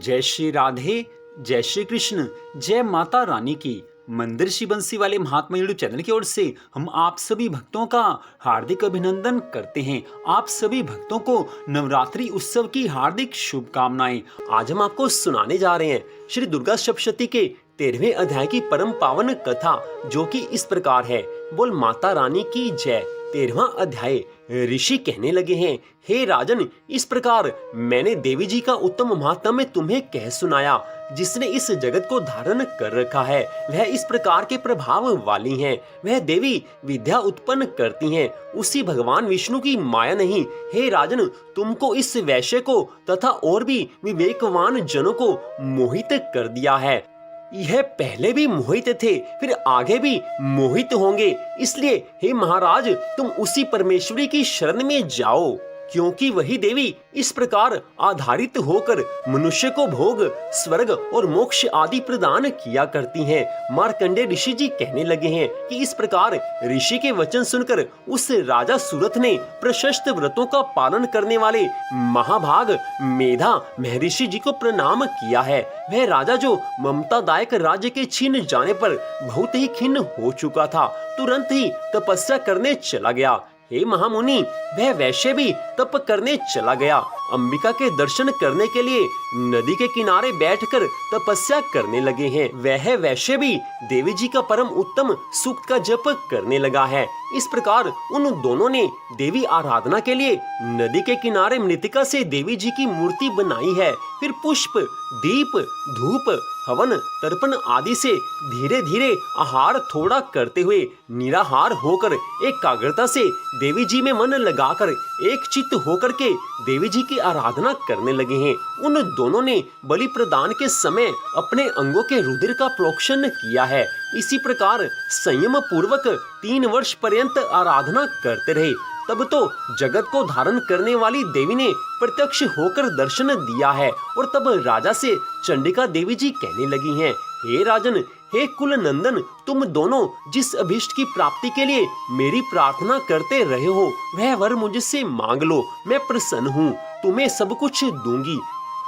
जय श्री राधे, जय श्री कृष्ण, जय माता रानी की। मंदिर श्री बंसी वाले महात्मा यूट्यूब चैनल की ओर से हम आप सभी भक्तों का हार्दिक अभिनंदन करते हैं। आप सभी भक्तों को नवरात्रि उत्सव की हार्दिक शुभकामनाएं। आज हम आपको सुनाने जा रहे हैं श्री दुर्गा सप्तशती के 13वें अध्याय की परम पावन कथा, जो कि इस प्रकार है। बोल माता रानी की जय। 13वां अध्याय। ऋषि कहने लगे हैं, हे राजन, इस प्रकार मैंने देवी जी का उत्तम महात्म्य तुम्हें कह सुनाया। जिसने इस जगत को धारण कर रखा है वह इस प्रकार के प्रभाव वाली हैं। वह देवी विद्या उत्पन्न करती हैं, उसी भगवान विष्णु की माया नहीं। हे राजन, तुमको इस वैश्य को तथा और भी विवेकवान जनों को मोहित कर दिया है। यह पहले भी मोहित थे, फिर आगे भी मोहित होंगे। इसलिए हे महाराज, तुम उसी परमेश्वरी की शरण में जाओ, क्योंकि वही देवी इस प्रकार आधारित होकर मनुष्य को भोग, स्वर्ग और मोक्ष आदि प्रदान किया करती हैं। मार्कंडेय ऋषि जी कहने लगे हैं कि इस प्रकार ऋषि के वचन सुनकर उस राजा सूरथ ने प्रशस्त व्रतों का पालन करने वाले महाभाग मेधा महर्षि जी को प्रणाम किया है। वह राजा जो ममतादायक राज्य के छीन जाने पर बहुत ही खिन्न हो चुका था, तुरंत ही तपस्या करने चला गया। हे महामुनि, वह वैश्य भी तप करने चला गया। अंबिका के दर्शन करने के लिए नदी के किनारे बैठकर तपस्या करने लगे हैं। वह वैश्य भी देवी जी का परम उत्तम सूक्त का जप करने लगा है। इस प्रकार उन दोनों ने देवी आराधना के लिए नदी के किनारे मृतिका से देवी जी की मूर्ति बनाई है। फिर पुष्प, दीप, धूप, हवन, तर्पण आदि से धीरे धीरे आहार थोड़ा करते हुए निराहार होकर एकाग्रता से देवी जी में मन लगाकर एक चित्त होकर के देवी जी की आराधना करने लगे हैं। उन दोनों ने बलि प्रदान के समय अपने अंगों के रुधिर का प्रोक्षण किया है। इसी प्रकार संयम पूर्वक 3 वर्ष पर्यंत आराधना करते रहे। तब तो जगत को धारण करने वाली देवी ने प्रत्यक्ष होकर दर्शन दिया है। और तब राजा से चंडिका देवी जी कहने लगी हैं, हे राजन, हे कुल नंदन, तुम दोनों जिस अभीष्ट की प्राप्ति के लिए मेरी प्रार्थना करते रहे हो वह वर मुझसे मांग लो, मैं प्रसन्न हूँ, तुम्हें सब कुछ दूंगी।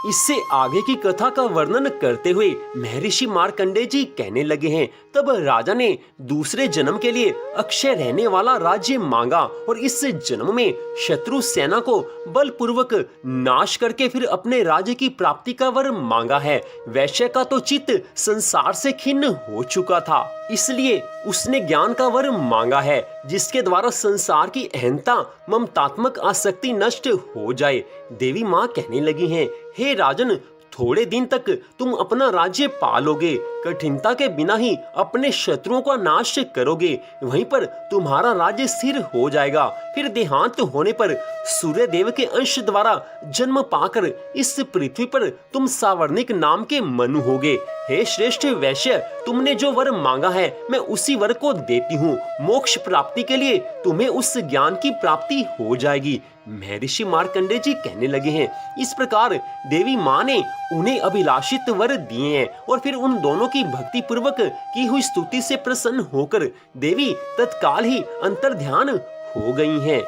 इससे आगे की कथा का वर्णन करते हुए महर्षि मार्कंडेय जी कहने लगे हैं, तब राजा ने दूसरे जन्म के लिए अक्षय रहने वाला राज्य मांगा और इस जन्म में शत्रु सेना को बलपूर्वक नाश करके फिर अपने राज्य की प्राप्ति का वर मांगा है। वैश्य का तो चित्त संसार से खिन्न हो चुका था, इसलिए उसने ज्ञान का वर मांगा है, जिसके द्वारा संसार की अहंता ममतात्मक आसक्ति नष्ट हो जाए। देवी माँ कहने लगी हैं, हे राजन, थोड़े दिन तक तुम अपना राज्य पालोगे, कठिनता के बिना ही अपने शत्रुओं का नाश करोगे, वहीं पर तुम्हारा राज्य स्थिर हो जाएगा। फिर देहांत होने पर सूर्य देव के अंश द्वारा जन्म पाकर इस पृथ्वी पर तुम सावर्णिक नाम के मनु होगे। हे श्रेष्ठ वैश्य, तुमने जो वर मांगा है मैं उसी वर को देती हूँ। मोक्ष प्राप्ति के लिए तुम्हें उस ज्ञान की प्राप्ति हो जाएगी। महर्षि मार्कंडेय जी कहने लगे हैं, इस प्रकार देवी माँ ने उन्हें अभिलाषित वर दिए हैं और फिर उन दोनों की भक्ति पूर्वक की हुई स्तुति से प्रसन्न होकर देवी तत्काल ही अंतर्ध्यान हो गई हैं।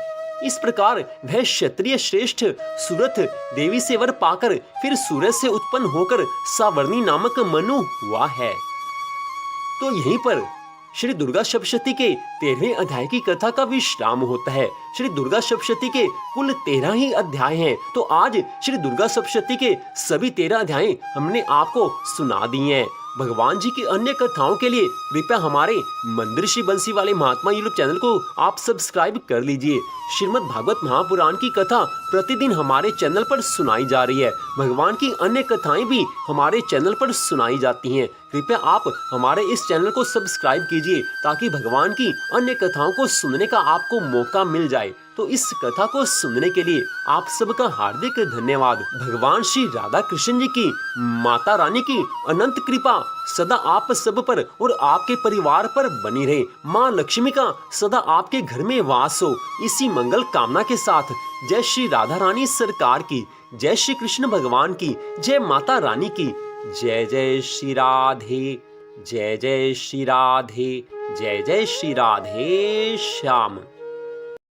इस प्रकार वह क्षत्रिय श्रेष्ठ सूरथ देवी से वर पाकर फिर सूरज से उत्पन्न होकर सावर्णी नामक मनु हुआ है। तो यहीं पर श्री दुर्गा सप्तशती के 13वें अध्याय की कथा का विश्राम होता है। श्री दुर्गा सप्तशती के कुल 13 ही अध्याय हैं, तो आज श्री दुर्गा सप्तशती के सभी 13 अध्याय हमने आपको सुना दिए हैं। भगवान जी की अन्य कथाओं के लिए कृपया हमारे मंदिर श्री बंसी वाले महात्मा यूट्यूब चैनल को आप सब्सक्राइब कर लीजिए। श्रीमद् भागवत महापुराण की कथा प्रतिदिन हमारे चैनल पर सुनाई जा रही है। भगवान की अन्य कथाएं भी हमारे चैनल पर सुनाई जाती हैं। कृपया आप हमारे इस चैनल को सब्सक्राइब कीजिए ताकि भगवान की अन्य कथाओं को सुनने का आपको मौका मिल जाए। तो इस कथा को सुनने के लिए आप सबका हार्दिक धन्यवाद। भगवान श्री राधा कृष्ण जी की, माता रानी की अनंत कृपा सदा आप सब पर और आपके परिवार पर बनी रहे। माँ लक्ष्मी का सदा आपके घर में वास हो, इसी मंगल कामना के साथ जय श्री राधा रानी सरकार की, जय श्री कृष्ण भगवान की, जय माता रानी की। जय जय श्री राधे, जय जय श्री राधे, जय जय श्री राधे श्याम।